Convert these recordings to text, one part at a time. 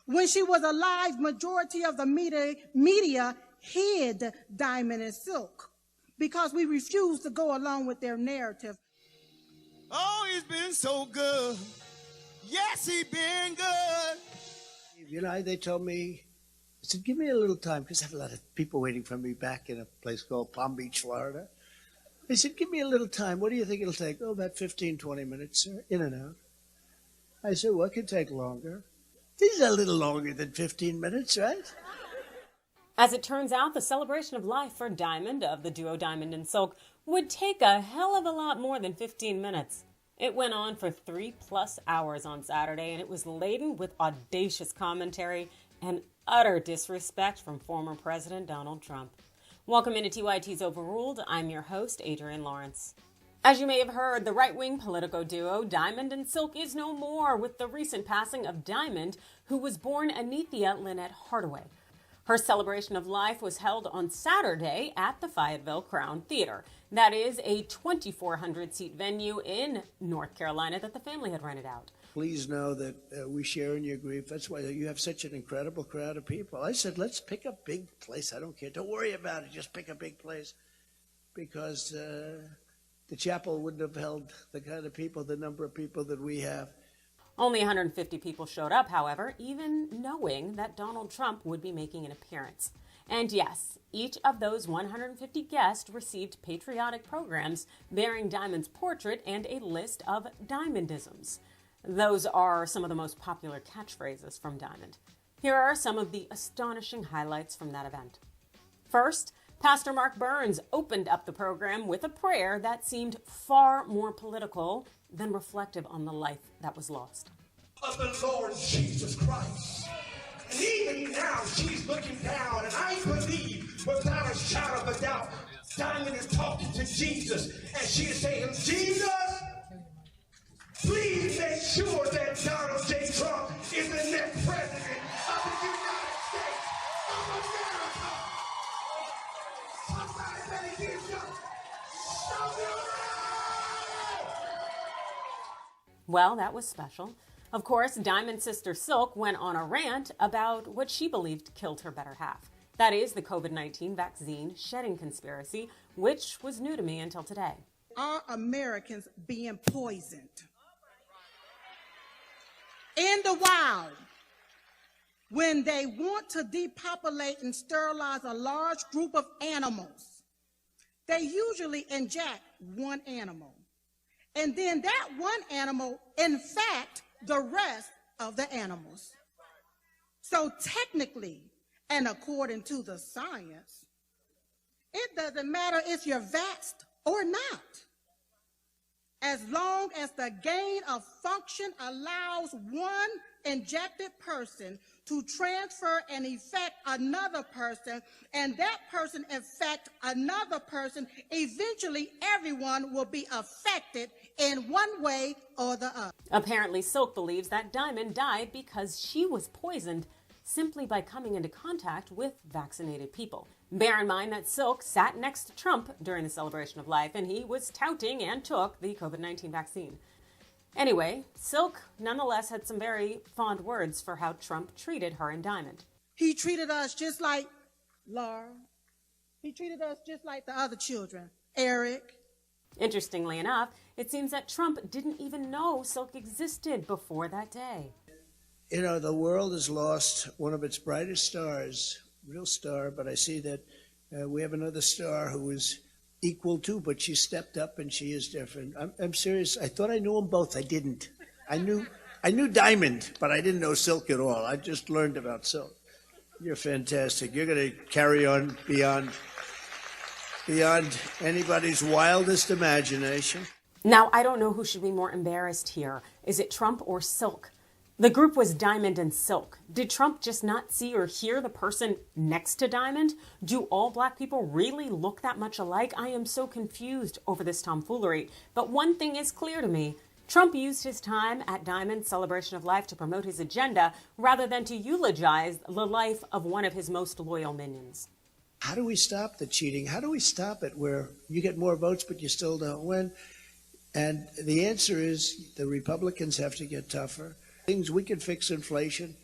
When she was alive, majority of the media hid Diamond and Silk because we refused to go along with their narrative. Oh, he's been so good. Yes, he's been good. You know, they told me, I said, give me a little time, because I have a lot of people waiting for me back in a place called Palm Beach, Florida. They said, give me a little time. What do you think it'll take? Oh, about 15, 20 minutes, sir, in and out. I said, well, it could take longer. This is a little longer than 15 minutes, right? As it turns out, the celebration of life for Diamond, of the duo Diamond and Silk, would take a hell of a lot more than 15 minutes. It went on for 3+ hours on Saturday, and it was laden with audacious commentary and utter disrespect from former President Donald Trump. Welcome into TYT's Overruled. I'm your host, Adrienne Lawrence. As you may have heard, the right-wing Politico duo Diamond and Silk is no more with the recent passing of Diamond, who was born Anithia Lynette Hardaway. Her celebration of life was held on Saturday at the Fayetteville Crown Theater. That is a 2,400-seat venue in North Carolina that the family had rented out. Please know that we share in your grief. That's why you have such an incredible crowd of people. I said, let's pick a big place. I don't care. Don't worry about it. Just pick a big place. Because the chapel wouldn't have held the kind of people, the number of people that we have. Only 150 people showed up, however, even knowing that Donald Trump would be making an appearance. And yes, each of those 150 guests received patriotic programs bearing Diamond's portrait and a list of Diamondisms. Those are some of the most popular catchphrases from Diamond. Here are some of the astonishing highlights from that event. First, Pastor Mark Burns opened up the program with a prayer that seemed far more political than reflective on the life that was lost. Of the Lord Jesus Christ. And even now she's looking down, and I believe without a shadow of a doubt, Diamond is talking to Jesus, and she is saying, Jesus, please make sure that Donald J. Trump is the next president of the United States of America. Somebody better give him something. Well, that was special. Of course, Diamond's sister Silk went on a rant about what she believed killed her better half. That is the COVID-19 vaccine shedding conspiracy, which was new to me until today. Are Americans being poisoned? In the wild, when they want to depopulate and sterilize a large group of animals, they usually inject one animal. And then that one animal infect the rest of the animals. So technically, and according to the science, it doesn't matter if you're vaxxed or not. As long as the gain of function allows one injected person to transfer and infect another person, and that person infect another person, eventually everyone will be affected in one way or the other. Apparently, Silk believes that Diamond died because she was poisoned simply by coming into contact with vaccinated people. Bear in mind that Silk sat next to Trump during the celebration of life, and he was touting and took the COVID-19 vaccine. Anyway, Silk nonetheless had some very fond words for how Trump treated her and Diamond. He treated us just like Laura. He treated us just like the other children, Eric. Interestingly enough, it seems that Trump didn't even know Silk existed before that day. You know, the world has lost one of its brightest stars, real star, but I see that we have another star who is equal to, but she stepped up and she is different. I'm serious. I thought I knew them both. I didn't. I knew Diamond, but I didn't know Silk at all. I just learned about Silk. You're fantastic. You're going to carry on beyond anybody's wildest imagination. Now, I don't know who should be more embarrassed here. Is it Trump or Silk? The group was Diamond and Silk. Did Trump just not see or hear the person next to Diamond? Do all black people really look that much alike? I am so confused over this tomfoolery. But one thing is clear to me. Trump used his time at Diamond's celebration of life to promote his agenda rather than to eulogize the life of one of his most loyal minions. How do we stop the cheating? How do we stop it where you get more votes but you still don't win? And the answer is the Republicans have to get tougher. Things we can fix inflation.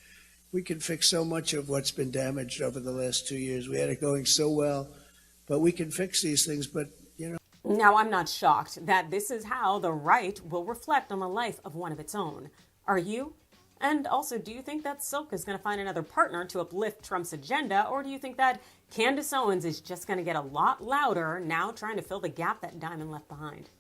we can fix so much of what's been damaged over the last 2 years. We had it going so well, but we can fix these things. But, you know. Now, I'm not shocked that this is how the right will reflect on the life of one of its own. Are you? And also, do you think that Silk is going to find another partner to uplift Trump's agenda, or do you think that Candace Owens is just going to get a lot louder now trying to fill the gap that Diamond left behind?